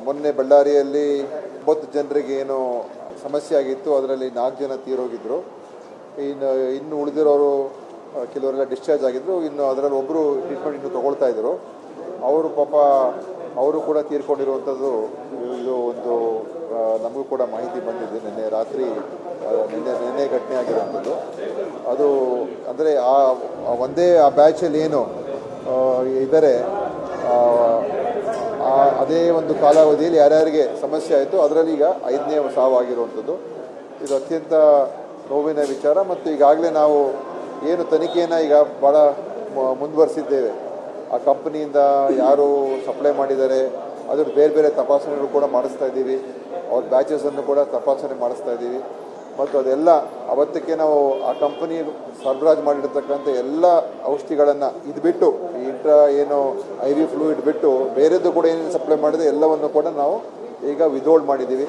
ಮೊನ್ನೆ ಬಳ್ಳಾರಿಯಲ್ಲಿ 9 ಜನರಿಗೆ ಏನು ಸಮಸ್ಯೆ ಆಗಿತ್ತು, ಅದರಲ್ಲಿ 4 ಜನ ತೀರೋಗಿದ್ದರು. ಇನ್ನು ಉಳಿದಿರೋರು ಕೆಲವರೆಲ್ಲ ಡಿಸ್ಚಾರ್ಜ್ ಆಗಿದ್ದರು. ಇನ್ನು ಅದರಲ್ಲಿ ಒಬ್ಬರು ಟ್ರೀಟ್ಮೆಂಟ್ ಇನ್ನೂ ತೊಗೊಳ್ತಾ ಇದ್ದರು. ಅವರು ಪಾಪ ಅವರು ಕೂಡ ತೀರ್ಕೊಂಡಿರುವಂಥದ್ದು ಇದು ಒಂದು ನಮಗೂ ಕೂಡ ಮಾಹಿತಿ ಬಂದಿದೆ. ನಿನ್ನೆ ರಾತ್ರಿ ನಿನ್ನೆ ಘಟನೆ ಆಗಿರುವಂಥದ್ದು. ಅದು ಅಂದರೆ ಒಂದೇ ಆ ಬ್ಯಾಚಲ್ಲಿ ಏನು ಇದ್ದಾರೆ, ಅದೇ ಒಂದು ಕಾಲಾವಧಿಯಲ್ಲಿ ಯಾರ್ಯಾರಿಗೆ ಸಮಸ್ಯೆ ಆಯಿತು ಅದರಲ್ಲಿ ಈಗ 5ನೇ ಸಾವಾಗಿರುವಂಥದ್ದು. ಇದು ಅತ್ಯಂತ ನೋವಿನ ವಿಚಾರ. ಮತ್ತು ಈಗಾಗಲೇ ನಾವು ಏನು ತನಿಖೆಯನ್ನು ಈಗ ಭಾಳ ಮುಂದುವರಿಸಿದ್ದೇವೆ. ಆ ಕಂಪ್ನಿಯಿಂದ ಯಾರು ಸಪ್ಲೈ ಮಾಡಿದ್ದಾರೆ ಅದ್ರ ಬೇರೆ ಬೇರೆ ತಪಾಸಣೆಗಳು ಕೂಡ ಮಾಡಿಸ್ತಾ ಇದ್ದೀವಿ. ಅವ್ರ ಬ್ಯಾಚಸನ್ನು ಕೂಡ ತಪಾಸಣೆ ಮಾಡಿಸ್ತಾ ಇದ್ದೀವಿ. ಮತ್ತು ಅದೆಲ್ಲ ಅವತ್ತಕ್ಕೆ ನಾವು ಆ ಕಂಪನಿ ಸರಬರಾಜು ಮಾಡಿರ್ತಕ್ಕಂಥ ಎಲ್ಲ ಔಷಧಿಗಳನ್ನು ಇದು ಬಿಟ್ಟು ಏನು IV ಫ್ಲೂಯಿಡ್ ಬಿಟ್ಟು ಬೇರೆದ್ದು ಕೂಡ ಏನೇನು ಸಪ್ಲೈ ಮಾಡಿದೆ ಎಲ್ಲವನ್ನು ಕೂಡ ನಾವು ಈಗ ವಿಥೋಲ್ಡ್ ಮಾಡಿದ್ದೀವಿ.